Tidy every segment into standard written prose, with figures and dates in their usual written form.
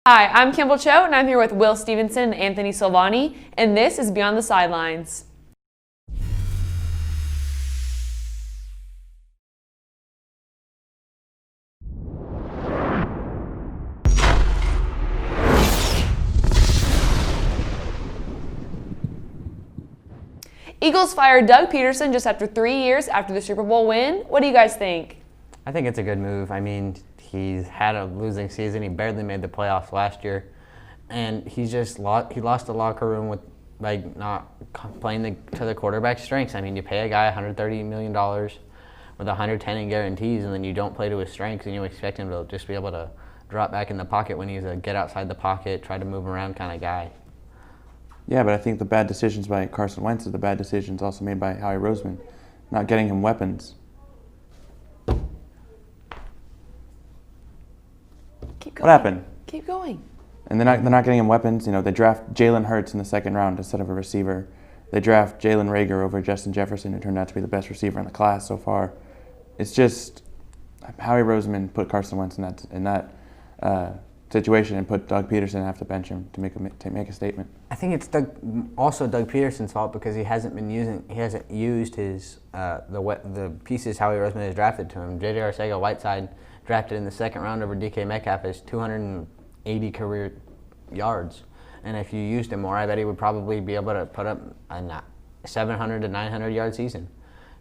Hi, I'm Campbell Choate, and I'm here with Will Stephenson and Anthony Silvani, and this is Beyond the Sidelines. Eagles fired Doug Peterson just after 3 years after the Super Bowl win. What do you guys think? I think it's a good move. I mean, he's had a losing season. He barely made the playoffs last year, and he lost the locker room with not playing to the quarterback's strengths. I mean, you pay a guy $130 million with $110 in guarantees, and then you don't play to his strengths, and you expect him to just be able to drop back in the pocket when he's a get outside the pocket, try to move around kind of guy. Yeah, but I think the bad decisions by Carson Wentz are the bad decisions also made by Howie Roseman, not getting him weapons. Keep going. What happened? Keep going. And they're not getting him weapons. You know, they draft Jalen Hurts in the second round instead of a receiver. They draft Jalen Reagor over Justin Jefferson, who turned out to be the best receiver in the class so far. It's just Howie Roseman put Carson Wentz in that situation and put Doug Peterson and have to bench him to make a statement. I think it's also Doug Peterson's fault because he hasn't used his the pieces Howie Roseman has drafted to him. J.J. Arcega-Whiteside, drafted in the second round over DK Metcalf, has 280 career yards, and if you used him more, I bet he would probably be able to put up a 700 to 900 yard season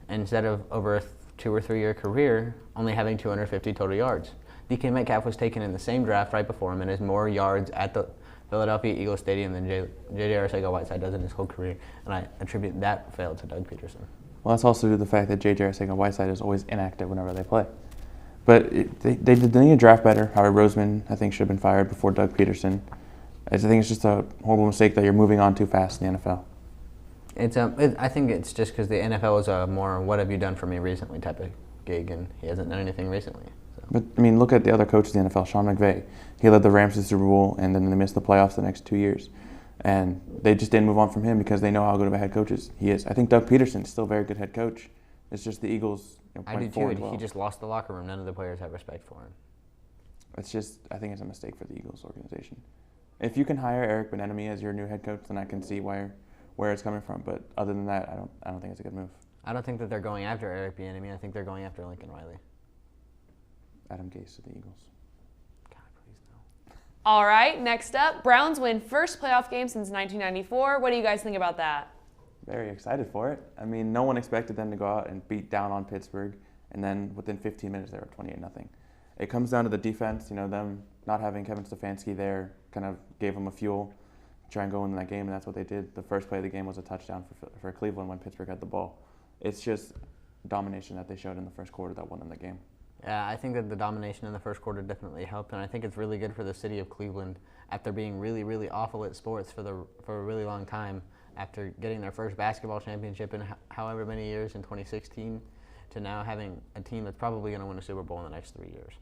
instead of over a 2 or 3 year career only having 250 total yards. DK Metcalf was taken in the same draft right before him and has more yards at the Philadelphia Eagles Stadium than J.J. Arcega-Whiteside does in his whole career, and I attribute that fail to Doug Peterson. Well, that's also due to the fact that J.J. Arcega-Whiteside is always inactive whenever they play. But they need to draft better. Howie Roseman, I think, should have been fired before Doug Peterson. I think it's just a horrible mistake that you're moving on too fast in the NFL. I think it's just because the NFL is a more "what have you done for me recently" type of gig, and he hasn't done anything recently. So. But I mean, look at the other coaches in the NFL. Sean McVay, he led the Rams to the Super Bowl, and then they missed the playoffs the next 2 years, and they just didn't move on from him because they know how good of a head coach he is. I think Doug Peterson is still a very good head coach. It's just the Eagles. I do too. He just lost the locker room. None of the players have respect for him. I think it's a mistake for the Eagles organization. If you can hire Eric Bieniemy as your new head coach, then I can see where it's coming from. But other than that, I don't think it's a good move. I don't think that they're going after Eric Bieniemy. I think they're going after Lincoln Riley. Adam Gase to the Eagles. God, please no. All right, next up, Browns win first playoff game since 1994. What do you guys think about that? Very excited for it. I mean, no one expected them to go out and beat down on Pittsburgh, and then within 15 minutes they were 28-0. It comes down to the defense. You know, them not having Kevin Stefanski there kind of gave them a fuel to try and go into that game, and that's what they did. The first play of the game was a touchdown for Cleveland when Pittsburgh had the ball. It's just domination that they showed in the first quarter that won them the game. Yeah, I think that the domination in the first quarter definitely helped, and I think it's really good for the city of Cleveland after being really, really awful at sports for a really long time. After getting their first basketball championship in however many years in 2016, to now having a team that's probably going to win a Super Bowl in the next 3 years.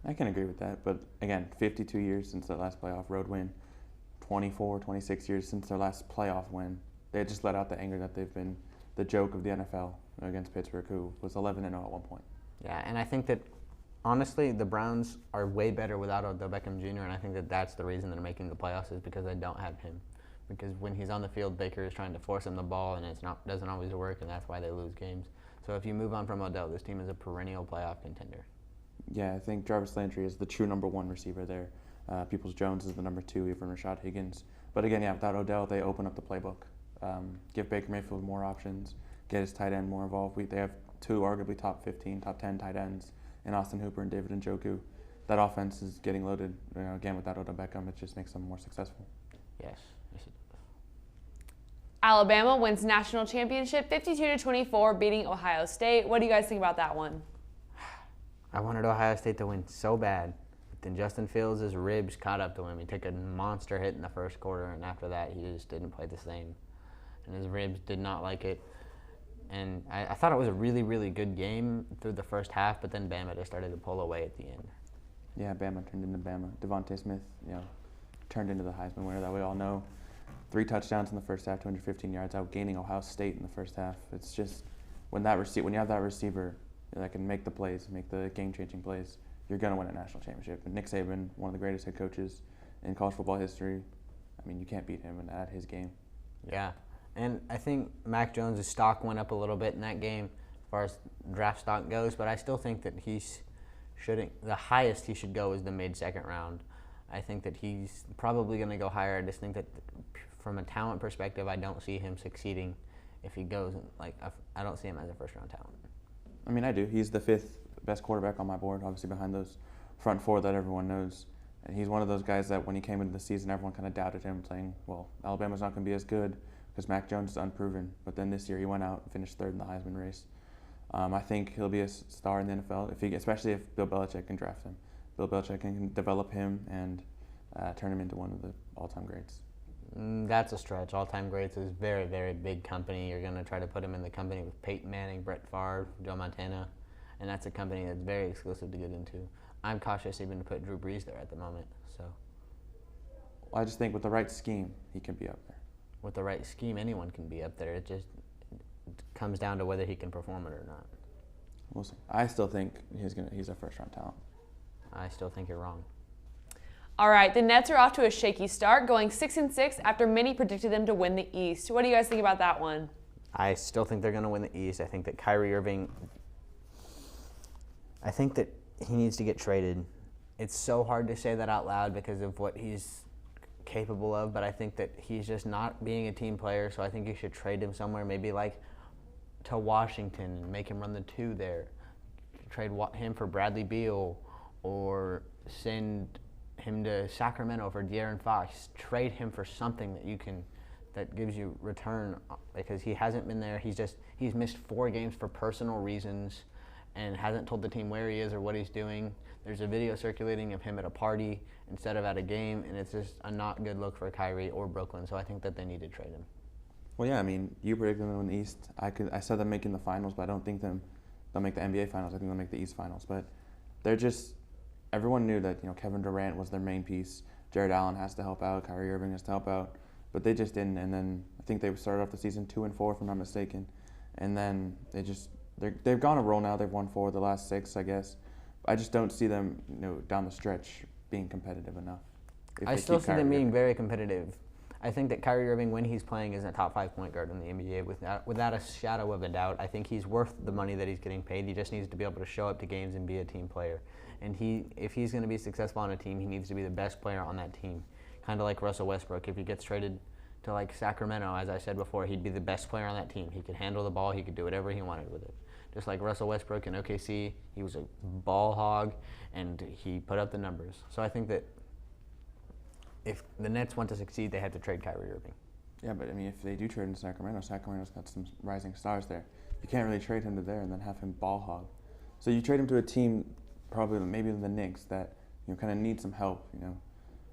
I can agree with that, but again, 52 years since their last playoff road win, 24, 26 years since their last playoff win. They just let out the anger that they've been the joke of the NFL against Pittsburgh, who was 11-0 at one point. Yeah, and I think that, honestly, the Browns are way better without Odell Beckham Jr., and I think that that's the reason they're making the playoffs is because they don't have him. Because when he's on the field, Baker is trying to force him the ball, and doesn't always work, and that's why they lose games. So if you move on from Odell, this team is a perennial playoff contender. Yeah, I think Jarvis Landry is the true number one receiver there. Peoples-Jones is the number two, even Rashad Higgins. But again, yeah, without Odell, they open up the playbook. Give Baker Mayfield more options, get his tight end more involved. They have two arguably top 15, top 10 tight ends in Austin Hooper and David Njoku. That offense is getting loaded. Again, without Odell Beckham, it just makes them more successful. Yes. Alabama wins national championship 52-24, beating Ohio State. What do you guys think about that one? I wanted Ohio State to win so bad, but then Justin Fields' ribs caught up to him. He took a monster hit in the first quarter, and after that, he just didn't play the same. And his ribs did not like it. And I thought it was a really, really good game through the first half, but then Bama just started to pull away at the end. Yeah, Bama turned into Bama. Devontae Smith, turned into the Heisman winner that we all know. 3 touchdowns in the first half, 215 yards, outgaining Ohio State in the first half. It's just when you have that receiver that can make the plays, make the game-changing plays, you're going to win a national championship. And Nick Saban, one of the greatest head coaches in college football history. I mean, you can't beat him at his game. Yeah, and I think Mac Jones' stock went up a little bit in that game as far as draft stock goes, but I still think that the highest he should go is the mid-second round. I think that he's probably going to go higher. I just think that from a talent perspective, I don't see him succeeding if he goes, I don't see him as a first-round talent. I mean, I do. He's the 5th best quarterback on my board, obviously behind those front 4 that everyone knows. And he's one of those guys that when he came into the season, everyone kind of doubted him, saying, well, Alabama's not going to be as good because Mac Jones is unproven. But then this year he went out and finished 3rd in the Heisman race. I think he'll be a star in the NFL, especially if Bill Belichick can draft him. Bill Belichick can develop him and turn him into one of the all-time greats. That's a stretch. All-time greats is very, very big company. You're going to try to put him in the company with Peyton Manning, Brett Favre, Joe Montana, and that's a company that's very exclusive to get into. I'm cautious even to put Drew Brees there at the moment. So, well, I just think with the right scheme, he can be up there. With the right scheme, anyone can be up there. It just comes down to whether he can perform it or not. We'll see. I still think he's a first-round talent. I still think you're wrong. All right, the Nets are off to a shaky start, going 6-6 after many predicted them to win the East. What do you guys think about that one? I still think they're going to win the East. I think that Kyrie Irving, I think that he needs to get traded. It's so hard to say that out loud because of what he's capable of, but I think that he's just not being a team player, so I think you should trade him somewhere, maybe like to Washington and make him run the 2 there. Trade him for Bradley Beal or send him to Sacramento for De'Aaron Fox. Trade him for something that gives you return because he hasn't been there. He's missed 4 games for personal reasons and hasn't told the team where he is or what he's doing. There's a video circulating of him at a party instead of at a game, and it's just a not good look for Kyrie or Brooklyn, so I think that they need to trade him. Well, yeah, I mean, you predicted them to win the East. I said them making the finals, but I don't think they'll make the NBA finals. I think they'll make the East finals. But they're just – everyone knew that, Kevin Durant was their main piece. Jared Allen has to help out. Kyrie Irving has to help out. But they just didn't, and then I think they started off the season 2-4, if I'm not mistaken. And then they've gone a roll now. They've won 4 of the last 6, I guess. I just don't see them, down the stretch being competitive enough. I still see them being very competitive. I think that Kyrie Irving, when he's playing, is a top 5 point guard in the NBA without a shadow of a doubt. I think he's worth the money that he's getting paid. He just needs to be able to show up to games and be a team player. And if he's going to be successful on a team, he needs to be the best player on that team. Kind of like Russell Westbrook. If he gets traded to like Sacramento, as I said before, he'd be the best player on that team. He could handle the ball. He could do whatever he wanted with it. Just like Russell Westbrook in OKC, he was a ball hog, and he put up the numbers. So I think that if the Nets want to succeed, they have to trade Kyrie Irving. Yeah, but I mean, if they do trade him to Sacramento, Sacramento's got some rising stars there. You can't really trade him to there and then have him ball hog. So you trade him to a team, probably maybe the Knicks, that kind of need some help.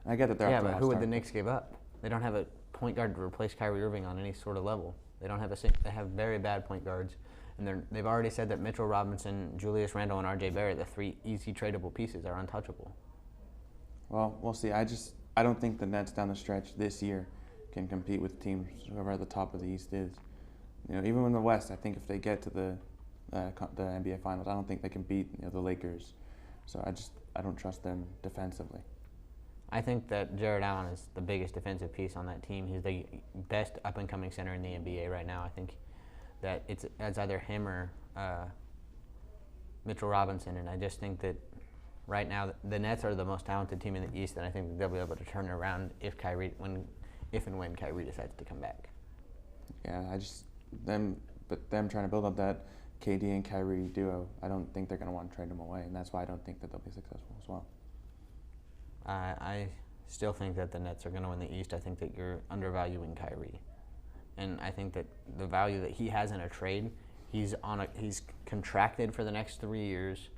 I get that they're but who would the Knicks give up? They don't have a point guard to replace Kyrie Irving on any sort of level. They don't have they have very bad point guards. And they've already said that Mitchell Robinson, Julius Randle, and R.J. Barrett, the 3 easy tradable pieces, are untouchable. Well, we'll see. I don't think the Nets down the stretch this year can compete with teams whoever at the top of the East is. Even in the West, I think if they get to the NBA Finals, I don't think they can beat the Lakers. So I don't trust them defensively. I think that Jared Allen is the biggest defensive piece on that team. He's the best up-and-coming center in the NBA right now. I think that it's either him or Mitchell Robinson, and I just think that right now the Nets are the most talented team in the East, and I think they'll be able to turn it around if and when Kyrie decides to come back. Yeah, them trying to build up that KD and Kyrie duo, I don't think they're going to want to trade them away, and that's why I don't think that they'll be successful as well. I still think that the Nets are going to win the East. I think that you're undervaluing Kyrie. And I think that the value that he has in a trade, he's contracted for the next 3 years.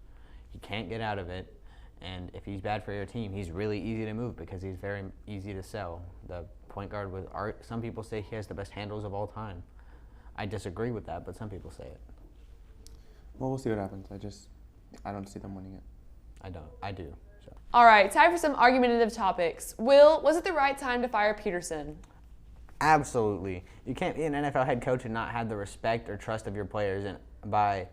He can't get out of it. And if he's bad for your team, he's really easy to move because he's very easy to sell. The point guard with art, some people say he has the best handles of all time. I disagree with that, but some people say it. Well, we'll see what happens. I don't see them winning it. I do. So. All right, time for some argumentative topics. Will, was it the right time to fire Peterson? Absolutely. You can't be an NFL head coach and not have the respect or trust of your players, and by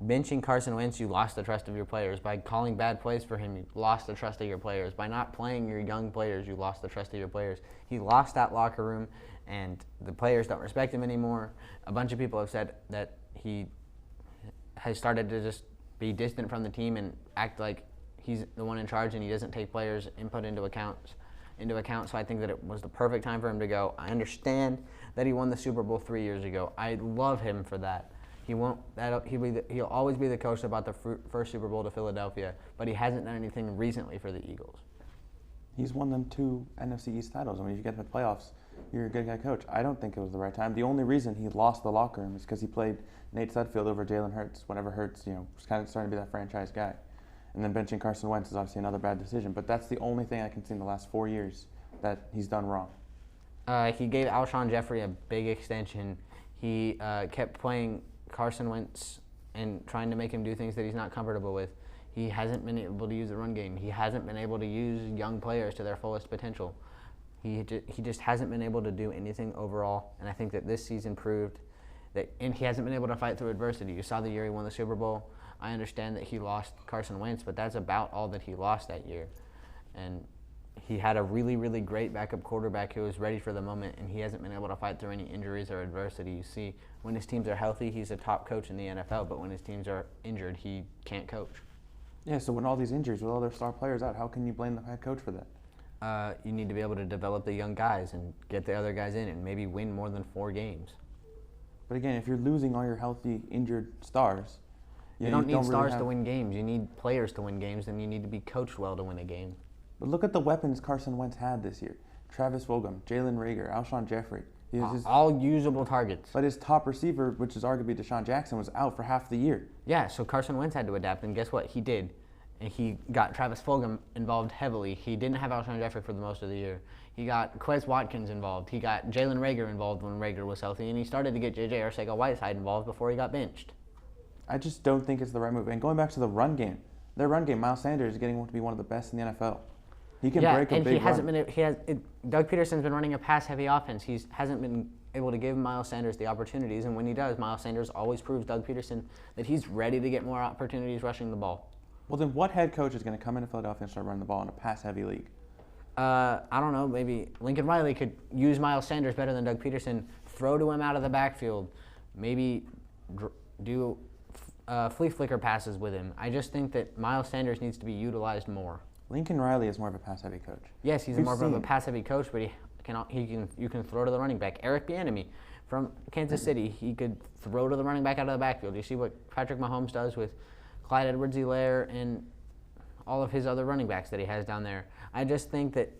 benching Carson Wentz, you lost the trust of your players. By calling bad plays for him, you lost the trust of your players. By not playing your young players, you lost the trust of your players. He lost that locker room, and the players don't respect him anymore. A bunch of people have said that he has started to just be distant from the team and act like he's the one in charge, and he doesn't take players' input into account. So I think that it was the perfect time for him to go. I understand that he won the Super Bowl 3 years ago. I love him for that. He'll always be the coach that brought the first Super Bowl to Philadelphia, but he hasn't done anything recently for the Eagles. He's won them 2 NFC East titles. I mean, if you get to the playoffs, you're a good guy coach. I don't think it was the right time. The only reason he lost the locker room is because he played Nate Sudfeld over Jalen Hurts whenever Hurts, was kind of starting to be that franchise guy. And then benching Carson Wentz is obviously another bad decision. But that's the only thing I can see in the last 4 years that he's done wrong. He gave Alshon Jeffrey a big extension. He kept playing Carson Wentz and trying to make him do things that he's not comfortable with. He hasn't been able to use the run game. He hasn't been able to use young players to their fullest potential. He just hasn't been able to do anything overall, and I think that this season proved that, and he hasn't been able to fight through adversity. You saw the year he won the Super Bowl. I understand that he lost Carson Wentz, but that's about all that he lost that year. And he had a really, really great backup quarterback who was ready for the moment, and he hasn't been able to fight through any injuries or adversity. You see, when his teams are healthy, he's a top coach in the NFL, but when his teams are injured, he can't coach. Yeah, so when all these injuries, with all their star players out, how can you blame the head coach for that? You need to be able to develop the young guys and get the other guys in and maybe win more than 4 games. But again, if you're losing all your healthy, injured stars, you don't need stars to win games. You need players to win games, and you need to be coached well to win a game. But look at the weapons Carson Wentz had this year. Travis Fulgham, Jalen Reagor, Alshon Jeffrey. All usable targets. But his top receiver, which is arguably Deshaun Jackson, was out for half the year. Yeah, so Carson Wentz had to adapt, and guess what? He did. And he got Travis Fulgham involved heavily. He didn't have Alshon Jeffrey for the most of the year. He got Quez Watkins involved. He got Jalen Reagor involved when Reagor was healthy, and he started to get J.J. Arcega-Whiteside involved before he got benched. I just don't think it's the right move. And going back to the run game, their run game, Miles Sanders is getting to be one of the best in the NFL. He can break a big run. Doug Peterson's been running a pass-heavy offense. He hasn't been able to give Miles Sanders the opportunities, and when he does, Miles Sanders always proves Doug Peterson that he's ready to get more opportunities rushing the ball. Well, then what head coach is going to come into Philadelphia and start running the ball in a pass-heavy league? I don't know. Maybe Lincoln Riley could use Miles Sanders better than Doug Peterson, throw to him out of the backfield, maybe do flea flicker passes with him. I just think that Miles Sanders needs to be utilized more. Lincoln Riley is more of a pass-heavy coach. Yes, he's more of a pass-heavy coach, but you can throw to the running back. Eric Bieniemy from Kansas City, he could throw to the running back out of the backfield. You see what Patrick Mahomes does with Clyde Edwards-Helaire and all of his other running backs that he has down there. I just think that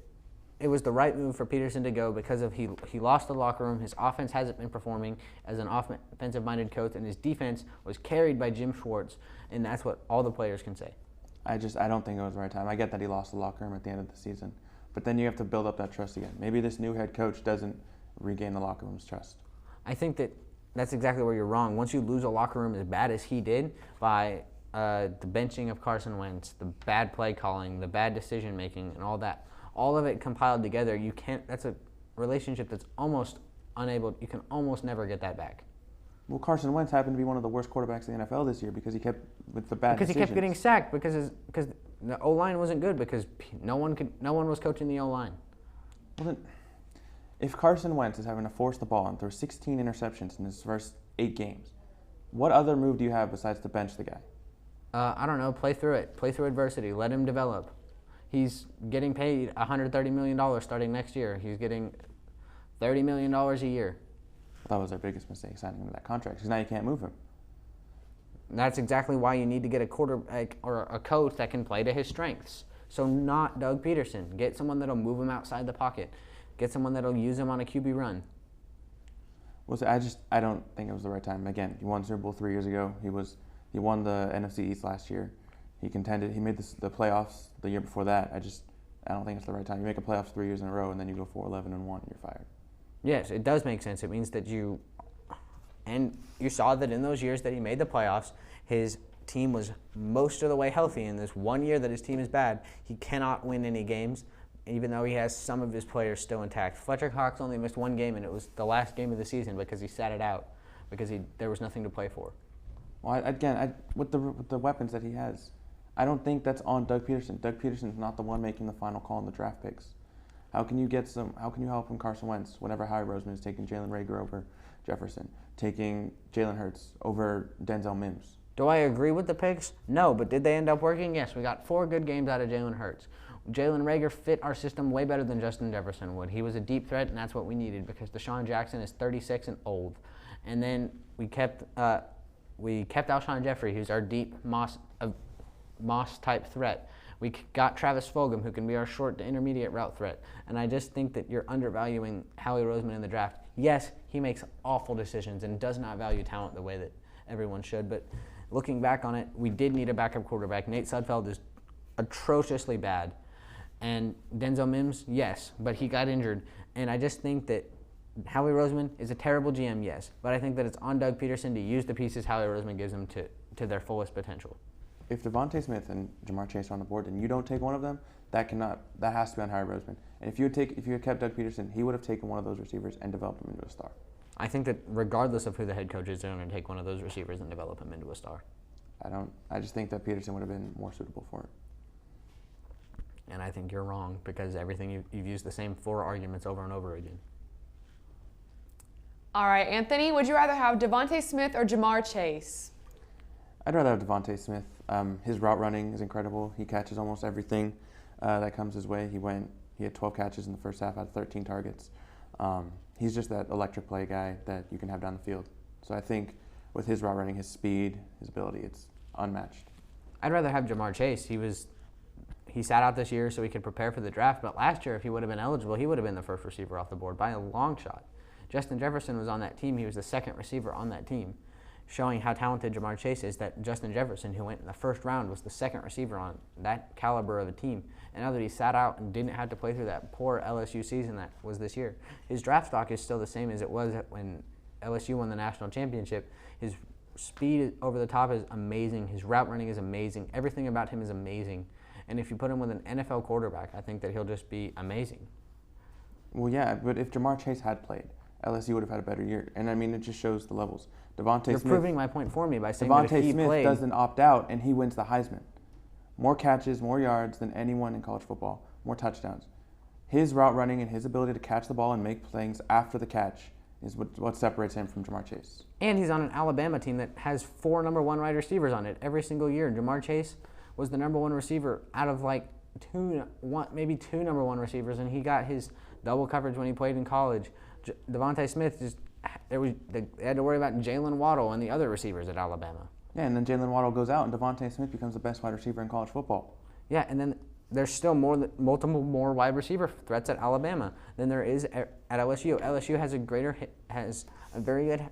it was the right move for Peterson to go because of he lost the locker room. His offense hasn't been performing as an offensive-minded coach, and his defense was carried by Jim Schwartz, and that's what all the players can say. I don't think it was the right time. I get that he lost the locker room at the end of the season, but then you have to build up that trust again. Maybe this new head coach doesn't regain the locker room's trust. I think that's exactly where you're wrong. Once you lose a locker room as bad as he did by the benching of Carson Wentz, the bad play calling, the bad decision making, and all that, all of it compiled together, that's a relationship that's almost unable. You can almost never get that back. Well, Carson Wentz happened to be one of the worst quarterbacks in the NFL this year because he kept with the bad decisions. Because he kept getting sacked because the O-line wasn't good because no one was coaching the O-line. Well, then, if Carson Wentz is having to force the ball and throw 16 interceptions in his first 8 games, what other move do you have besides to bench the guy? I don't know. Play through it. Play through adversity. Let him develop. He's getting paid $130 million starting next year. He's getting $30 million a year. That was our biggest mistake, signing him to that contract, because now you can't move him. And that's exactly why you need to get a quarterback or a coach that can play to his strengths. So not Doug Peterson. Get someone that'll move him outside the pocket. Get someone that'll use him on a QB run. Well, so I don't think it was the right time. Again, he won Super Bowl 3 years ago. He won the NFC East last year. He contended. He made the playoffs the year before that. I don't think it's the right time. You make a playoffs 3 years in a row, and then you go 4-11-1, and you're fired. Yes, it does make sense. It means that you saw that in those years that he made the playoffs, his team was most of the way healthy. In this 1 year that his team is bad, he cannot win any games, even though he has some of his players still intact. Fletcher Cox only missed 1 game, and it was the last game of the season because he sat it out, because there was nothing to play for. Well, with the weapons that he has, I don't think that's on Doug Peterson. Doug Peterson's not the one making the final call on the draft picks. How can you help him Carson Wentz whenever Howie Roseman is taking Jalen Reagor over Jefferson, taking Jalen Hurts over Denzel Mims? Do I agree with the picks? No, but did they end up working? Yes, we got 4 good games out of Jalen Hurts. Jalen Reagor fit our system way better than Justin Jefferson would. He was a deep threat, and that's what we needed because Deshaun Jackson is 36 and old. And then we kept Alshon Jeffrey, who's our deep Moss type threat. We got Travis Fulgham, who can be our short to intermediate route threat. And I just think that you're undervaluing Howie Roseman in the draft. Yes, he makes awful decisions and does not value talent the way that everyone should. But looking back on it, we did need a backup quarterback. Nate Sudfeld is atrociously bad. And Denzel Mims, yes, but he got injured. And I just think that Howie Roseman is a terrible GM, yes. But I think that it's on Doug Peterson to use the pieces Howie Roseman gives him to their fullest potential. If Devontae Smith and Jamar Chase are on the board and you don't take one of them, that has to be on Howie Roseman. And if you had kept Doug Peterson, he would have taken one of those receivers and developed him into a star. I think that regardless of who the head coach is, they're going to take one of those receivers and develop him into a star. I just think that Peterson would have been more suitable for it. And I think you're wrong because you've used the same 4 arguments over and over again. All right, Anthony, would you rather have Devontae Smith or Jamar Chase? I'd rather have Devontae Smith. His route running is incredible. He catches almost everything that comes his way. He had 12 catches in the first half out of 13 targets. He's just that electric play guy that you can have down the field. So I think with his route running, his speed, his ability, it's unmatched. I'd rather have Jamar Chase. He sat out this year so he could prepare for the draft, but last year if he would have been eligible, he would have been the first receiver off the board by a long shot. Justin Jefferson was on that team. He was the second receiver on that team, showing how talented Jamar Chase is, that Justin Jefferson, who went in the first round, was the second receiver on that caliber of a team. And now that he sat out and didn't have to play through that poor LSU season that was this year, his draft stock is still the same as it was when LSU won the national championship. His speed over the top is amazing. His route running is amazing. Everything about him is amazing. And if you put him with an NFL quarterback, I think that he'll just be amazing. Well, yeah, but if Jamar Chase had played, LSU would have had a better year. And, I mean, it just shows the levels. You're proving my point for me by saying that if he Smith played, doesn't opt out, and he wins the Heisman. More catches, more yards than anyone in college football, more touchdowns. His route running and his ability to catch the ball and make plays after the catch is what separates him from Jamar Chase. And he's on an Alabama team that has 4 number 1 wide receivers on it every single year. Jamar Chase was the number 1 receiver out of maybe 2 number 1 receivers, and he got his double coverage when he played in college. Devontae Smith they had to worry about Jalen Waddle and the other receivers at Alabama. Yeah, and then Jalen Waddle goes out, and Devontae Smith becomes the best wide receiver in college football. Yeah, and then there's still multiple more wide receiver threats at Alabama than there is at LSU. LSU has a very good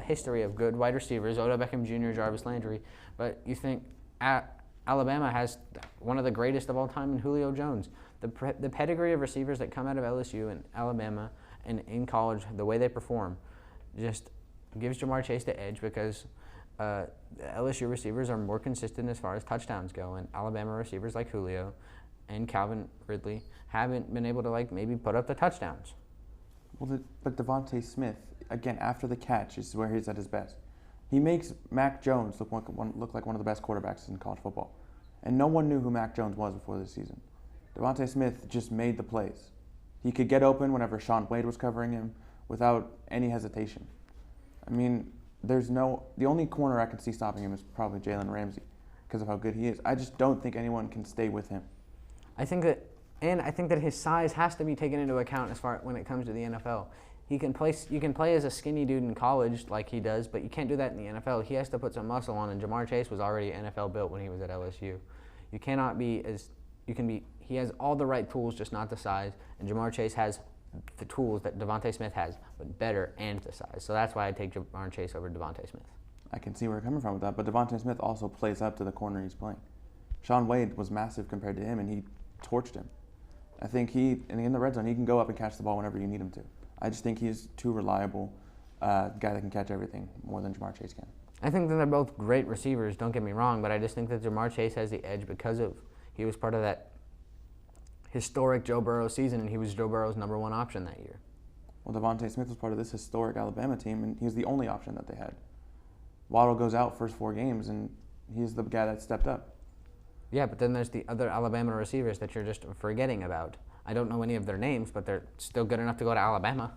history of good wide receivers, Odell Beckham Jr., Jarvis Landry, but you think Alabama has one of the greatest of all time in Julio Jones. The pedigree of receivers that come out of LSU and Alabama and in college, the way they perform, just gives Jamar Chase the edge because the LSU receivers are more consistent as far as touchdowns go, and Alabama receivers like Julio and Calvin Ridley haven't been able to maybe put up the touchdowns. Well, but Devontae Smith, again, after the catch is where he's at his best. He makes Mac Jones look like one of the best quarterbacks in college football. And no one knew who Mac Jones was before this season. Devontae Smith just made the plays. He could get open whenever Shaun Wade was covering him without any hesitation. I mean, the only corner I can see stopping him is probably Jalen Ramsey because of how good he is. I just don't think anyone can stay with him. I think that his size has to be taken into account as far when it comes to the NFL. You can play as a skinny dude in college like he does, but you can't do that in the NFL. He has to put some muscle on, and Jamar Chase was already NFL built when he was at LSU. You cannot be he has all the right tools, just not the size, and Jamar Chase has the tools that Devontae Smith has, but better and the size. So that's why I take Jamar Chase over Devontae Smith. I can see where you're coming from with that, but Devontae Smith also plays up to the corner he's playing. Shaun Wade was massive compared to him, and he torched him. I think in the red zone, he can go up and catch the ball whenever you need him to. I just think he's too reliable guy that can catch everything more than Jamar Chase can. I think that they're both great receivers, don't get me wrong, but I just think that Jamar Chase has the edge because he was part of that historic Joe Burrow season, and he was Joe Burrow's number 1 option that year. Well, Devontae Smith was part of this historic Alabama team, and he was the only option that they had. Waddle goes out first 4 games, and he's the guy that stepped up. Yeah, but then there's the other Alabama receivers that you're just forgetting about. I don't know any of their names, but they're still good enough to go to Alabama.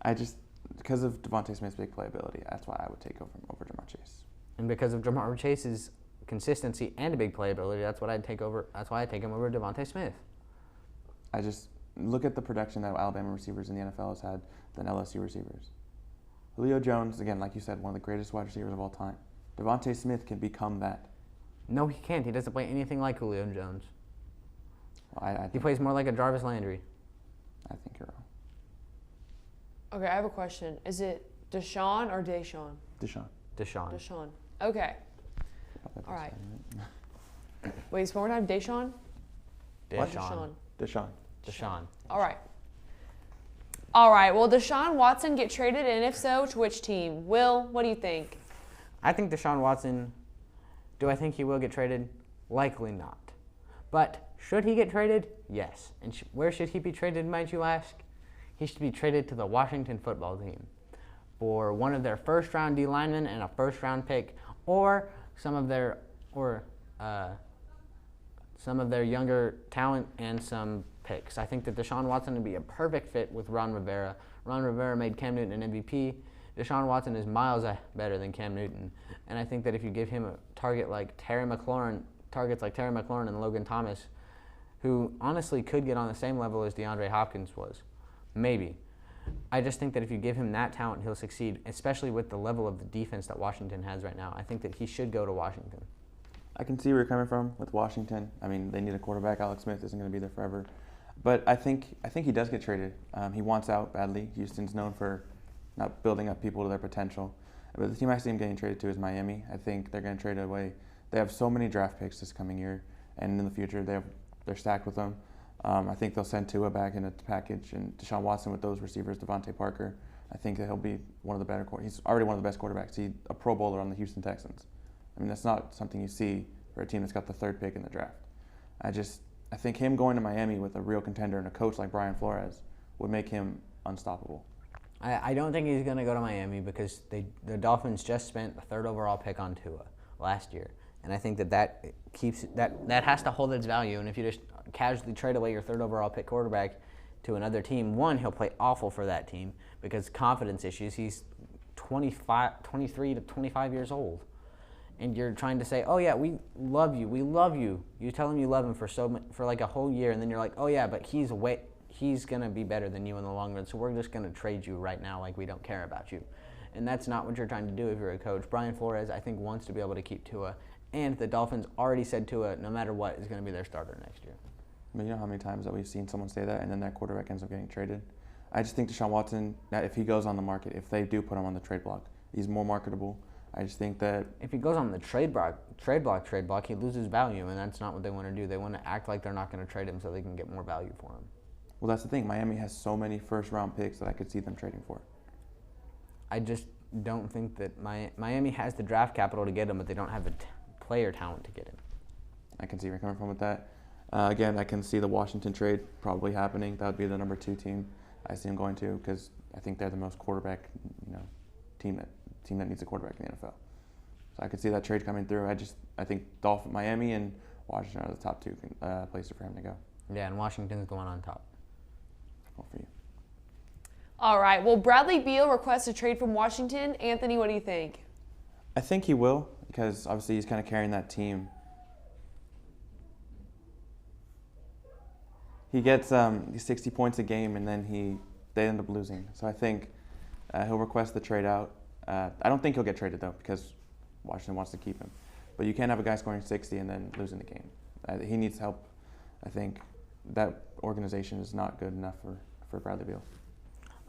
Because of Devontae Smith's big playability, that's why I would take over Jamar Chase. And because of Jamar Chase's consistency and big playability, that's why I take him over Devontae Smith. I just look at the production that Alabama receivers in the NFL has had than LSU receivers. Julio Jones, again, like you said, one of the greatest wide receivers of all time. Devontae Smith can become that. No, he can't. He doesn't play anything like Julio Jones. Well, He plays more like a Jarvis Landry. I think you're wrong. Okay, I have a question. Is it Deshaun or Deshaun? Deshaun. Deshaun. Okay. All right. Wait, one more time. Deshaun? Deshaun. All right. Will Deshaun Watson get traded, and if so, to which team? Will, what do you think? I think Deshaun Watson, do I think he will get traded? Likely not. But should he get traded? Yes. And where should he be traded, might you ask? He should be traded to the Washington football team for one of their first-round D linemen and a first-round pick, or some of their younger talent and some picks. I think that Deshaun Watson would be a perfect fit with Ron Rivera. Ron Rivera made Cam Newton an MVP. Deshaun Watson is miles better than Cam Newton. And I think that if you give him a targets like Terry McLaurin and Logan Thomas, who honestly could get on the same level as DeAndre Hopkins was, maybe. I just think that if you give him that talent, he'll succeed, especially with the level of the defense that Washington has right now. I think that he should go to Washington. I can see where you're coming from with Washington. I mean, they need a quarterback. Alex Smith isn't going to be there forever. But I think he does get traded. He wants out badly. Houston's known for not building up people to their potential. But the team I see him getting traded to is Miami. I think they're going to trade away. They have so many draft picks this coming year, and in the future they're stacked with them. I think they'll send Tua back in a package, and Deshaun Watson with those receivers, Devontae Parker. I think that he'll be one of the better. He's already one of the best quarterbacks. He's a Pro Bowler on the Houston Texans. I mean, that's not something you see for a team that's got the 3rd pick in the draft. I think him going to Miami with a real contender and a coach like Brian Flores would make him unstoppable. I don't think he's going to go to Miami because the Dolphins just spent the 3rd overall pick on Tua last year. And I think that has to hold its value. And if you just casually trade away your 3rd overall pick quarterback to another team, one, he'll play awful for that team because confidence issues. He's 23 to 25 years old. And you're trying to say, oh yeah, we love you. You tell him you love him for like a whole year, and then you're like, oh yeah, but he's gonna be better than you in the long run. So we're just gonna trade you right now, like we don't care about you. And that's not what you're trying to do if you're a coach. Brian Flores, I think, wants to be able to keep Tua, and the Dolphins already said Tua, no matter what, is gonna be their starter next year. But you know how many times that we've seen someone say that, and then that quarterback ends up getting traded. I just think Deshaun Watson, that if he goes on the market, if they do put him on the trade block, he's more marketable. I just think that if he goes on the trade block, he loses value, and that's not what they want to do. They want to act like they're not going to trade him so they can get more value for him. Well, that's the thing. Miami has so many first-round picks that I could see them trading for. I just don't think that Miami has the draft capital to get him, but they don't have the player talent to get him. I can see where you're coming from with that. Again, I can see the Washington trade probably happening. That would be the number 2 team I see him going to because I think they're the most quarterback, team that needs a quarterback in the NFL. So I could see that trade coming through. I think Miami and Washington are the top 2 places for him to go. Yeah, and Washington's going on top. Well, for you. All right. Will Bradley Beal request a trade from Washington? Anthony, what do you think? I think he will because obviously he's kind of carrying that team. He gets 60 points a game, and then they end up losing. So I think he'll request the trade out. I don't think he'll get traded, though, because Washington wants to keep him. But you can't have a guy scoring 60 and then losing the game. He needs help. I think that organization is not good enough for Bradley Beal.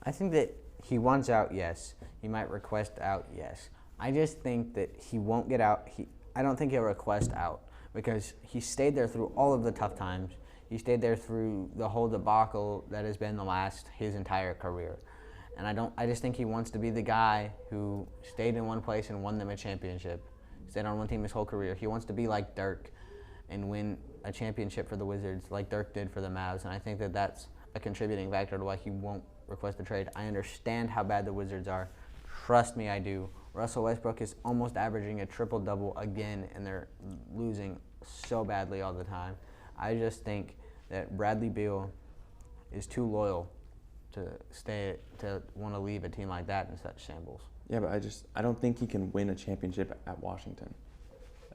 I think that he wants out, yes. He might request out, yes. I just think that he won't get out. I don't think he'll request out because he stayed there through all of the tough times. He stayed there through the whole debacle that has been his entire career. And I just think he wants to be the guy who stayed in one place and won them a championship. Stayed on one team his whole career. He wants to be like Dirk and win a championship for the Wizards like Dirk did for the Mavs. And I think that that's a contributing factor to why he won't request a trade. I understand how bad the Wizards are. trust me, I do. Russell Westbrook is almost averaging a triple-double again, and they're losing so badly all the time. I just think that Bradley Beal is too loyal to want to leave a team like that in such shambles. Yeah, but I don't think he can win a championship at Washington.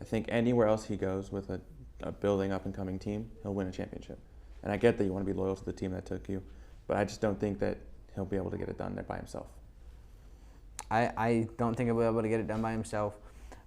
I think anywhere else he goes with a building up-and-coming team, he'll win a championship. And I get that you want to be loyal to the team that took you, but I just don't think that he'll be able to get it done there by himself. I don't think he'll be able to get it done by himself,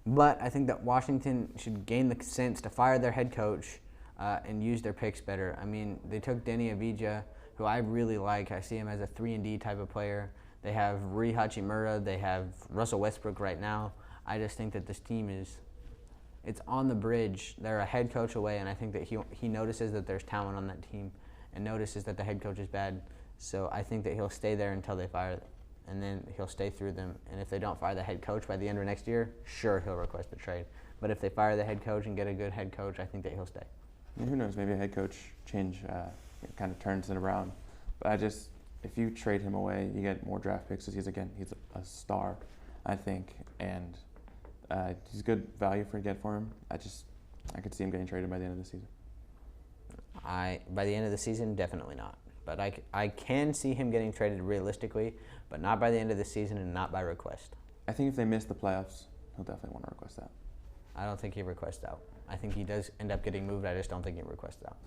but I think that Washington should gain the sense to fire their head coach and use their picks better. I mean, they took Denny Avdija, who I really like. I see him as a 3-and-D type of player. They have Rui Hachimura. They have Russell Westbrook right now. I just think that this team it's on the bridge. They're a head coach away, and I think that he notices that there's talent on that team and notices that the head coach is bad. So I think that he'll stay there until they fire them, and then he'll stay through them. And if they don't fire the head coach by the end of next year, sure, he'll request a trade. But if they fire the head coach and get a good head coach, I think that he'll stay. Yeah, who knows? Maybe a head coach change kind of turns it around. But if you trade him away, you get more draft picks because he's a star, I think, and he's good value for him. I could see him getting traded by the end of the season. By the end of the season, definitely not. But I can see him getting traded realistically, but not by the end of the season and not by request. I think if they miss the playoffs, he'll definitely want to request that. I don't think he requests out. I think he does end up getting moved. I just don't think he requests out.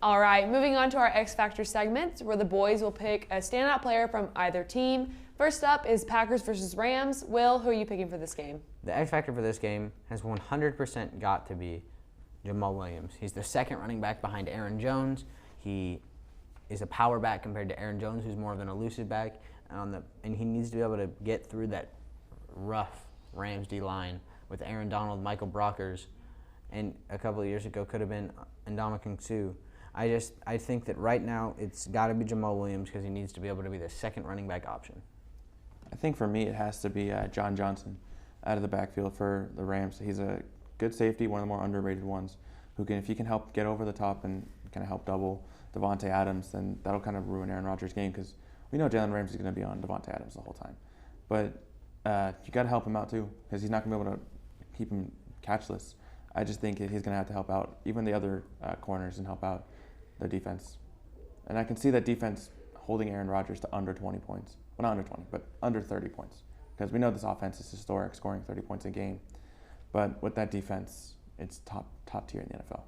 All right, moving on to our X Factor segment, where the boys will pick a standout player from either team. First up is Packers versus Rams. Will, who are you picking for this game? The X Factor for this game has 100% got to be Jamal Williams. He's the second running back behind Aaron Jones. He is a power back compared to Aaron Jones, who's more of an elusive back, and he needs to be able to get through that rough Rams D line with Aaron Donald, Michael Brockers, and a couple of years ago could have been Ndamukong Suh. I think that right now it's got to be Jamal Williams because he needs to be able to be the second running back option. I think for me it has to be John Johnson out of the backfield for the Rams. He's a good safety, one of the more underrated ones, if he can help get over the top and kind of help double Devontae Adams, then that'll kind of ruin Aaron Rodgers' game because we know Jalen Ramsey's going to be on Devontae Adams the whole time. But you got to help him out too because he's not going to be able to keep him catchless. I just think he's going to have to help out even the other corners and help out the defense. And I can see that defense holding Aaron Rodgers to under 20 points. Well, not under 20, but under 30 points. Because we know this offense is historic, scoring 30 points a game. But with that defense, it's top tier in the NFL.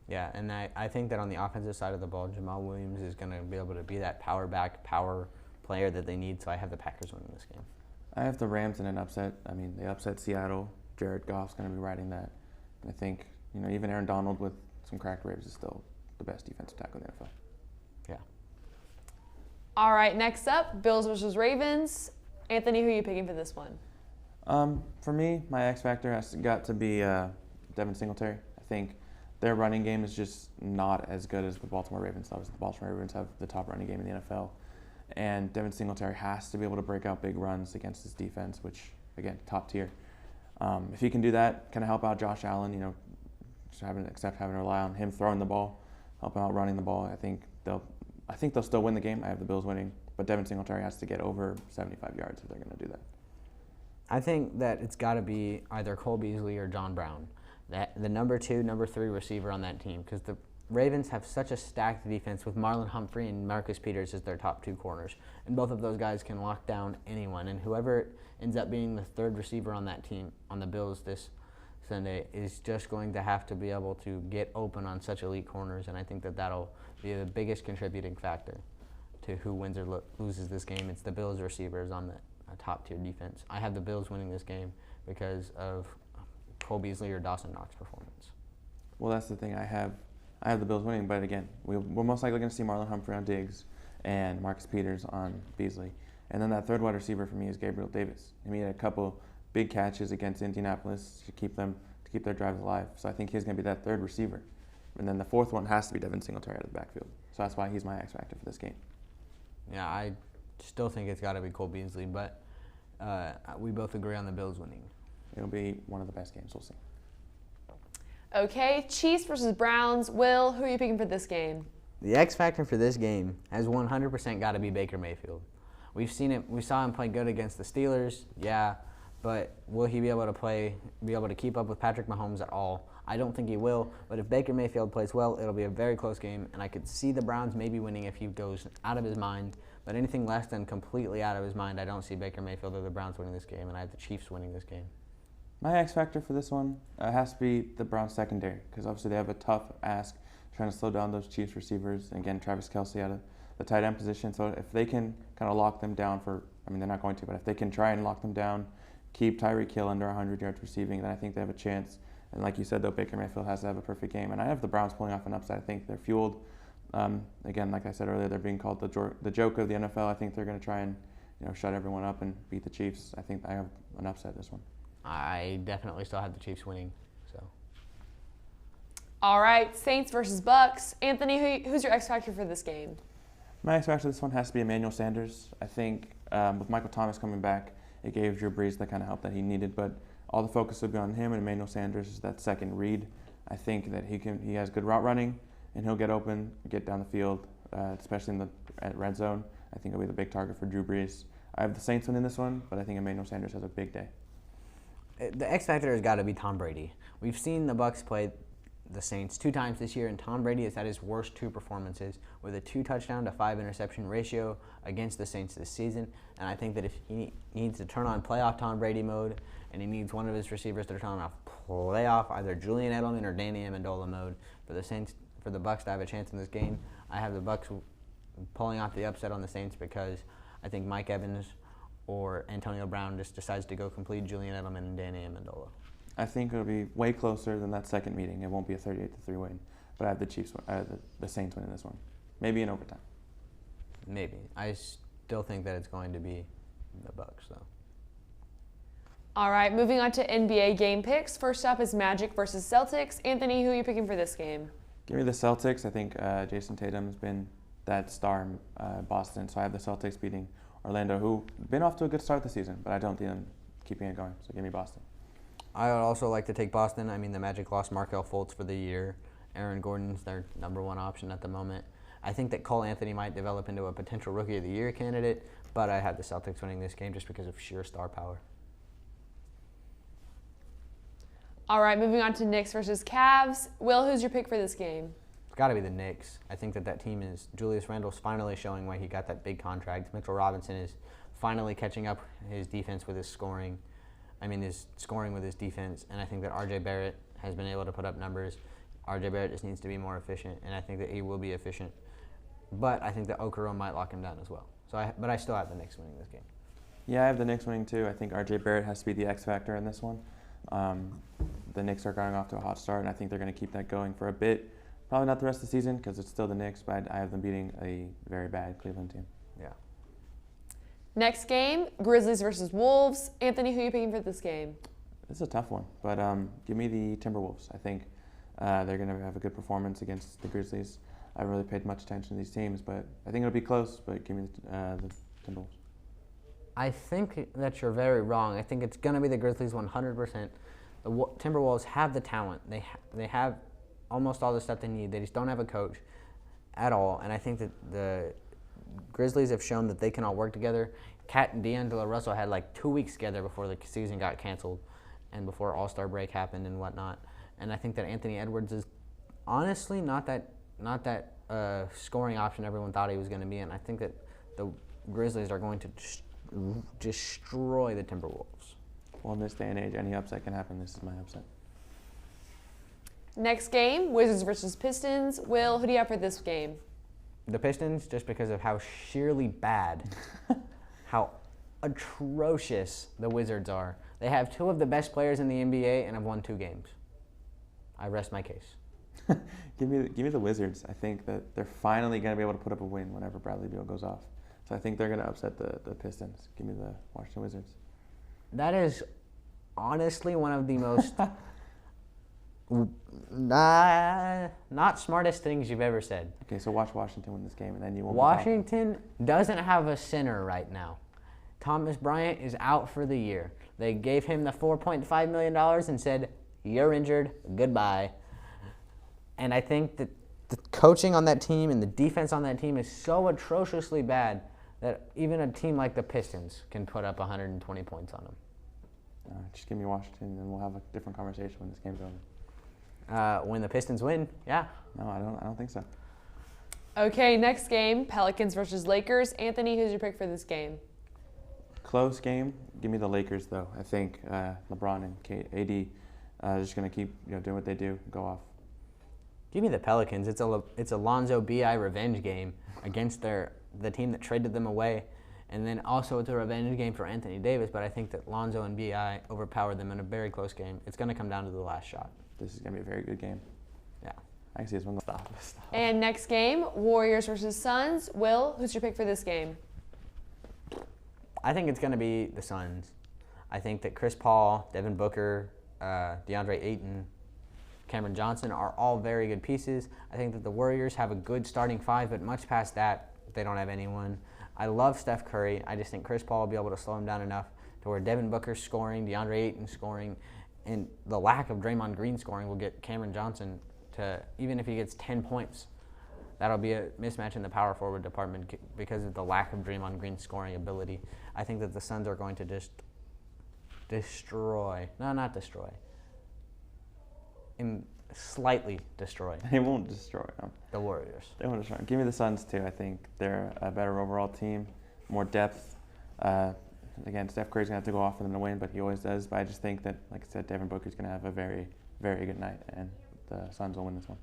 Yeah, and I think that on the offensive side of the ball, Jamal Williams is going to be able to be that power back, power player that they need. So I have the Packers winning this game. I have the Rams in an upset. I mean, they upset Seattle. Jared Goff's going to be riding that. I think, even Aaron Donald with some cracked ribs is still the best defensive tackle in the NFL. Yeah. All right, next up, Bills versus Ravens. Anthony, who are you picking for this one? For me, my X factor has got to be Devin Singletary. I think their running game is just not as good as the Baltimore Ravens. Obviously, the Baltimore Ravens have the top running game in the NFL. And Devin Singletary has to be able to break out big runs against his defense, which, again, top tier. If he can do that, kind of help out Josh Allen, just having to rely on him throwing the ball, help him out running the ball. I think they'll still win the game. I have the Bills winning, but Devin Singletary has to get over 75 yards if they're going to do that. I think that it's got to be either Cole Beasley or John Brown, the number 2, number 3 receiver on that team, because the Ravens have such a stacked defense with Marlon Humphrey and Marcus Peters as their top 2 corners, and both of those guys can lock down anyone, and whoever ends up being the third receiver on that team, on the Bills this Sunday, is just going to have to be able to get open on such elite corners, and I think that that'll be the biggest contributing factor to who wins or loses this game. It's the Bills receivers on the top-tier defense. I have the Bills winning this game because of Cole Beasley or Dawson Knox performance. Well, that's the thing. I have the Bills winning, but again, we're most likely going to see Marlon Humphrey on Diggs and Marcus Peters on Beasley. And then that third wide receiver for me is Gabriel Davis. He had a couple big catches against Indianapolis to keep their drives alive. So I think he's going to be that third receiver. And then the fourth one has to be Devin Singletary out of the backfield. So that's why he's my X factor for this game. Yeah, I still think it's got to be Cole Beasley, but we both agree on the Bills winning. It'll be one of the best games we'll see. Okay, Chiefs versus Browns. Will, who are you picking for this game? The X factor for this game has 100% got to be Baker Mayfield. We've seen it. We saw him play good against the Steelers, yeah, but will he be able to keep up with Patrick Mahomes at all? I don't think he will, but if Baker Mayfield plays well, it'll be a very close game, and I could see the Browns maybe winning if he goes out of his mind. But anything less than completely out of his mind, I don't see Baker Mayfield or the Browns winning this game, and I have the Chiefs winning this game. My X factor for this one has to be the Browns secondary, because obviously they have a tough ask trying to slow down those Chiefs receivers, and again, Travis Kelce out of the tight end position. So if they can kind of lock them down they're not going to, but if they can try and lock them down, keep Tyreek Hill under 100 yards receiving, then I think they have a chance. And like you said, though, Baker Mayfield has to have a perfect game. And I have the Browns pulling off an upset. I think they're fueled. Again, like I said earlier, they're being called the joke of the NFL. I think they're going to try and shut everyone up and beat the Chiefs. I think I have an upset this one. I definitely still have the Chiefs winning. So. All right, Saints versus Bucks. Anthony, who's your X factor for this game? My X factor for this one has to be Emmanuel Sanders. I think with Michael Thomas coming back, it gave Drew Brees the kind of help that he needed, but all the focus will be on him, and Emmanuel Sanders is that second read. I think that he has good route running, and he'll get open, get down the field, especially in the red zone. I think he'll be the big target for Drew Brees. I have the Saints winning this one, but I think Emmanuel Sanders has a big day. The X factor has got to be Tom Brady. We've seen the Bucs play the Saints 2 times this year, and Tom Brady has had his worst 2 performances with a 2 touchdown to 5 interception ratio against the Saints this season. And I think that if he needs to turn on playoff Tom Brady mode, and he needs one of his receivers to turn off playoff either Julian Edelman or Danny Amendola mode for the Bucs to have a chance in this game, I have the Bucs pulling off the upset on the Saints because I think Mike Evans or Antonio Brown just decides to go complete Julian Edelman and Danny Amendola. I think it'll be way closer than that second meeting. It won't be a 38-3 win, but I have the Saints winning this one, maybe in overtime. Maybe. I still think that it's going to be the Bucs, though. All right, moving on to NBA game picks. First up is Magic versus Celtics. Anthony, who are you picking for this game? Give me the Celtics. I think Jason Tatum's been that star in Boston, so I have the Celtics beating Orlando, who been off to a good start this season, but I don't see them keeping it going. So give me Boston. I would also like to take Boston. I mean, the Magic lost Markelle Fultz for the year. Aaron Gordon's their number 1 option at the moment. I think that Cole Anthony might develop into a potential Rookie of the Year candidate, but I have the Celtics winning this game just because of sheer star power. All right, moving on to Knicks versus Cavs. Will, who's your pick for this game? It's got to be the Knicks. I think that team is – Julius Randle's finally showing why he got that big contract. Mitchell Robinson is finally catching up his defense with his scoring. His scoring with his defense, and I think that R.J. Barrett has been able to put up numbers. R.J. Barrett just needs to be more efficient, and I think that he will be efficient. But I think that Okoro might lock him down as well. But I still have the Knicks winning this game. Yeah, I have the Knicks winning too. I think R.J. Barrett has to be the X factor in this one. The Knicks are going off to a hot start, and I think they're going to keep that going for a bit. Probably not the rest of the season because it's still the Knicks, but I have them beating a very bad Cleveland team. Yeah. Next game, Grizzlies versus Wolves. Anthony, who are you picking for this game? This is a tough one, but give me the Timberwolves. I think they're going to have a good performance against the Grizzlies. I haven't really paid much attention to these teams, but I think it'll be close, but give me the Timberwolves. I think that you're very wrong. I think it's going to be the Grizzlies 100%. The Timberwolves have the talent. They have almost all the stuff they need. They just don't have a coach at all, and I think that the Grizzlies have shown that they can all work together. Kat and D'Angelo Russell had like 2 weeks together before the season got canceled and before All-Star break happened and whatnot. And I think that Anthony Edwards is honestly not that scoring option everyone thought he was going to be. And I think that the Grizzlies are going to destroy the Timberwolves. Well, in this day and age, any upset can happen. This is my upset. Next game, Wizards versus Pistons. Will, who do you have for this game? The Pistons, just because of how sheerly bad, how atrocious the Wizards are. They have 2 of the best players in the NBA and have won 2 games. I rest my case. Give me the Wizards. I think that they're finally going to be able to put up a win whenever Bradley Beal goes off. So I think they're going to upset the Pistons. Give me the Washington Wizards. That is honestly one of the most not smartest things you've ever said. Okay, so watch Washington win this game, and then you won't. Washington doesn't have a center right now. Thomas Bryant is out for the year. They gave him the $4.5 million and said, "You're injured. Goodbye." And I think that the coaching on that team and the defense on that team is so atrociously bad that even a team like the Pistons can put up 120 points on them. Just give me Washington, and we'll have a different conversation when this game's over. When the Pistons win, yeah. No, I don't think so. Okay, next game, Pelicans versus Lakers. Anthony, who's your pick for this game? Close game. Give me the Lakers, though. I think LeBron and AD are just going to keep doing what they do, go off. Give me the Pelicans. It's a Lonzo B.I. revenge game against the team that traded them away. And then also it's a revenge game for Anthony Davis, but I think that Lonzo and B.I. overpowered them in a very close game. It's going to come down to the last shot. This is going to be a very good game. Yeah. I can see this one. Stop. And next game, Warriors versus Suns. Will, who's your pick for this game? I think it's going to be the Suns. I think that Chris Paul, Devin Booker, DeAndre Ayton, Cameron Johnson are all very good pieces. I think that the Warriors have a good starting five, but much past that, they don't have anyone. I love Steph Curry. I just think Chris Paul will be able to slow him down enough to where Devin Booker's scoring, DeAndre Ayton scoring, and the lack of Draymond Green scoring will get Cameron Johnson to, even if he gets 10 points, that'll be a mismatch in the power forward department because of the lack of Draymond Green's scoring ability. I think that the Suns are going to just slightly destroy They won't destroy them. the Warriors. They won't destroy them. Give me the Suns, too. I think they're a better overall team, more depth. Again, Steph Curry's going to have to go off for them to win, but he always does. But I just think that, like I said, Devin Booker's going to have a very, very good night, and the Suns will win this one.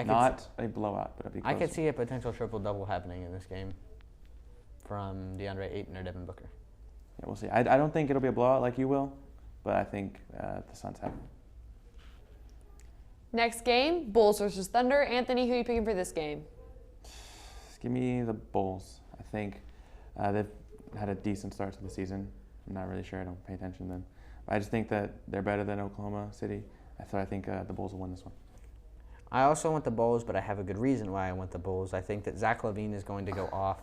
Not a blowout, but it'll be close. I could see a potential triple-double happening in this game from DeAndre Ayton or Devin Booker. Yeah, we'll see. I don't think it'll be a blowout like you will, but I think the Suns have it. Next game, Bulls versus Thunder. Anthony, who are you picking for this game? Give me the Bulls. I think they've had a decent start to the season. I'm not really sure. I don't pay attention to them. But I just think that they're better than Oklahoma City. So I think the Bulls will win this one. I also want the Bulls, but I have a good reason why I want the Bulls. I think that Zach LaVine is going to go off.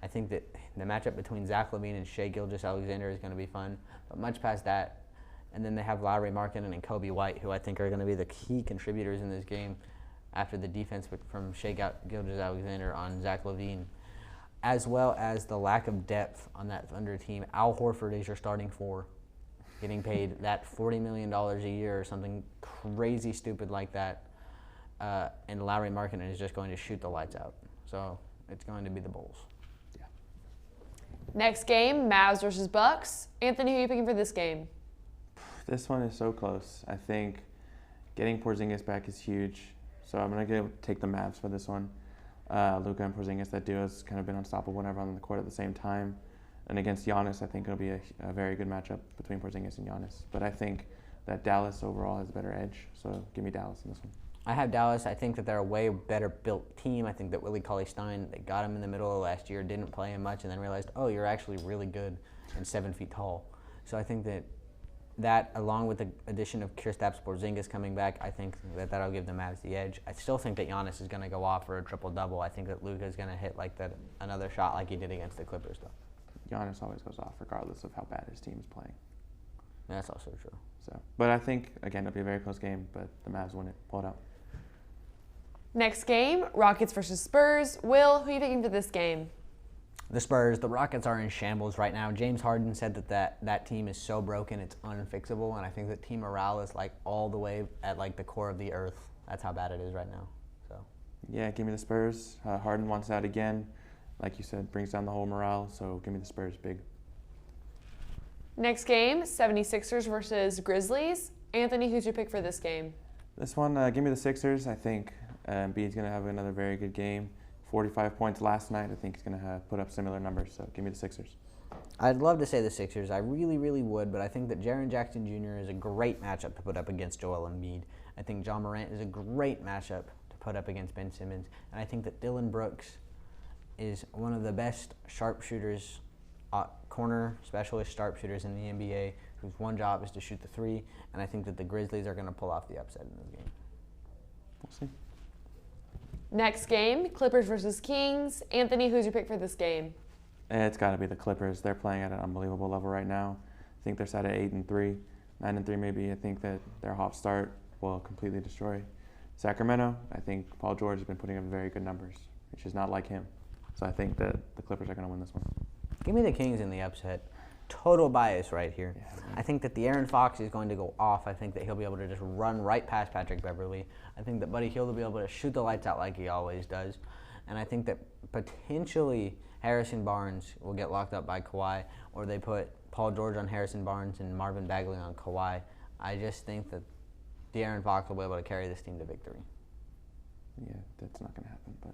I think that the matchup between Zach LaVine and Shai Gilgeous-Alexander is going to be fun. But much past that, and then they have Lauri Markkanen and Kobe White, who I think are going to be the key contributors in this game after the defense from Shai Gilgeous-Alexander on Zach LaVine, as well as the lack of depth on that Thunder team. Al Horford is your starting four, getting paid that $40 million a year or something crazy stupid like that. And Lauri Markkanen is just going to shoot the lights out. So it's going to be the Bulls. Yeah. Next game, Mavs versus Bucks. Anthony, who are you picking for this game? This one is so close. I think getting Porzingis back is huge. So I'm going to take the Mavs for this one. Luka and Porzingis, that duo has kind of been unstoppable whenever on the court at the same time. And against Giannis, I think it'll be a very good matchup between Porzingis and Giannis. But I think that Dallas overall has a better edge. So give me Dallas in this one. I have Dallas. I think that they're a way better built team. I think that Willie Cauley-Stein, they got him in the middle of last year, didn't play him much, and then realized, oh, you're actually really good and 7 feet tall. So I think that along with the addition of Kristaps Porzingis coming back, I think that that'll give the Mavs the edge. I still think that Giannis is going to go off for a triple-double. I think that Luka is going to hit like that another shot like he did against the Clippers, though. Giannis always goes off regardless of how bad his team is playing. That's also true. So, but I think, again, it'll be a very close game, but the Mavs win it. Pull it out. Next game, Rockets versus Spurs. Will, who are you picking for this game? The Spurs, the Rockets are in shambles right now. James Harden said that team is so broken it's unfixable, and I think that team morale is like all the way at like the core of the earth. That's how bad it is right now. So yeah, give me the Spurs. Harden wants out again. Like you said, brings down the whole morale, so give me the Spurs big. Next game, 76ers versus Grizzlies. Anthony, who's your pick for this game? This one, give me the Sixers. I think Embiid's going to have another very good game. 45 points last night. I think he's going to put up similar numbers, so give me the Sixers. I'd love to say the Sixers. I really, really would, but I think that Jaren Jackson Jr. is a great matchup to put up against Joel Embiid. I think John Morant is a great matchup to put up against Ben Simmons, and I think that Dylan Brooks is one of the best sharpshooters, corner specialist sharpshooters in the NBA, whose one job is to shoot the three, and I think that the Grizzlies are going to pull off the upset in this game. We'll see. Next game, Clippers versus Kings. Anthony, who's your pick for this game? It's got to be the Clippers. They're playing at an unbelievable level right now. I think they're set at 8-3, 9-3 maybe. I think that their hot start will completely destroy Sacramento. I think Paul George has been putting up very good numbers, which is not like him. So I think that the Clippers are going to win this one. Give me the Kings in the upset. Total bias right here. Yeah, I think that the Aaron Fox is going to go off. I think that he'll be able to just run right past Patrick Beverly. I think that Buddy Hield will be able to shoot the lights out like he always does. And I think that potentially Harrison Barnes will get locked up by Kawhi, or they put Paul George on Harrison Barnes and Marvin Bagley on Kawhi. I just think that De'Aaron Fox will be able to carry this team to victory. Yeah, that's not going to happen. But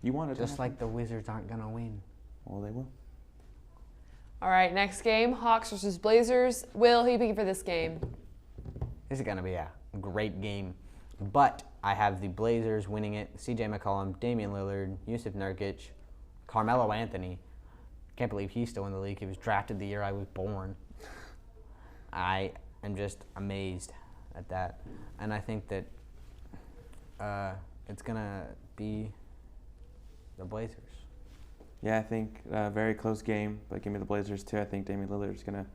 you want it Just to like the Wizards aren't going to win. Well, they will. All right, next game, Hawks versus Blazers. Will, who are you picking for this game? This is going to be a great game. But I have the Blazers winning it. C.J. McCollum, Damian Lillard, Yusuf Nurkic, Carmelo Anthony. Can't believe he's still in the league. He was drafted the year I was born. I am just amazed at that. And I think that it's going to be the Blazers. Yeah, I think very close game, but give me the Blazers too. I think Damian Lillard is going to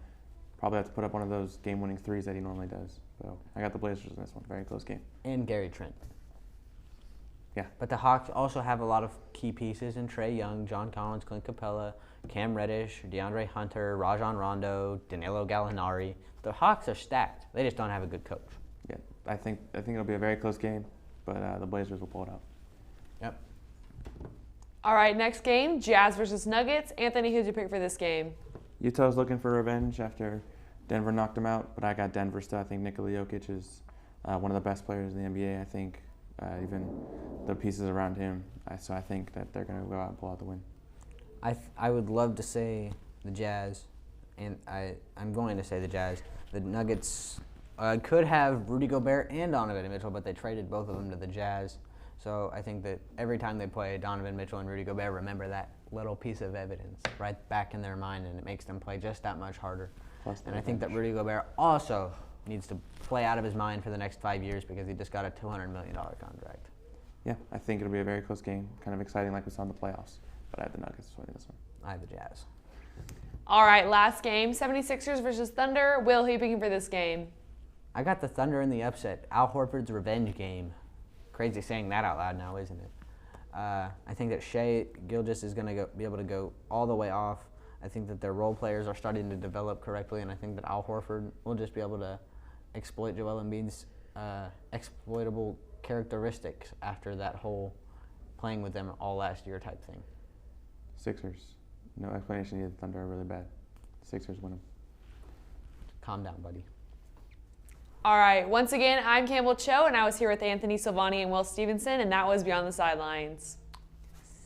probably have to put up one of those game-winning threes that he normally does. So I got the Blazers in this one. Very close game. And Gary Trent. Yeah. But the Hawks also have a lot of key pieces in Trae Young, John Collins, Clint Capella, Cam Reddish, DeAndre Hunter, Rajon Rondo, Danilo Gallinari. The Hawks are stacked. They just don't have a good coach. Yeah, I think it'll be a very close game, but the Blazers will pull it out. Yep. All right, next game, Jazz versus Nuggets. Anthony, who'd you pick for this game? Utah's looking for revenge after Denver knocked them out, but I got Denver still. I think Nikola Jokic is one of the best players in the NBA. I think even the pieces around him. So I think that they're going to go out and pull out the win. I would love to say the Jazz, and I'm going to say the Jazz. The Nuggets could have Rudy Gobert and Donovan Mitchell, but they traded both of them to the Jazz. So I think that every time they play Donovan Mitchell and Rudy Gobert, remember that little piece of evidence right back in their mind, and it makes them play just that much harder. And I think that Rudy Gobert also needs to play out of his mind for the next 5 years because he just got a $200 million contract. Yeah, I think it'll be a very close game, kind of exciting like we saw in the playoffs. But I have the Nuggets winning this one. I have the Jazz. All right, last game, 76ers versus Thunder. Will, who are you picking for this game? I got the Thunder in the upset. Al Horford's revenge game. Crazy saying that out loud now, isn't it? I think that Shai Gilgeous is going to be able to go all the way off. I think that their role players are starting to develop correctly, and I think that Al Horford will just be able to exploit Joel Embiid's exploitable characteristics after that whole playing with them all last year type thing. Sixers. No explanation needed. Thunder are really bad. Sixers win them. Calm down, buddy. All right, once again, I'm Campbell Choate, and I was here with Anthony Silvani and Will Stephenson, and that was Beyond the Sidelines.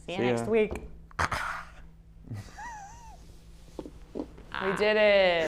See you See ya. next week. We did it.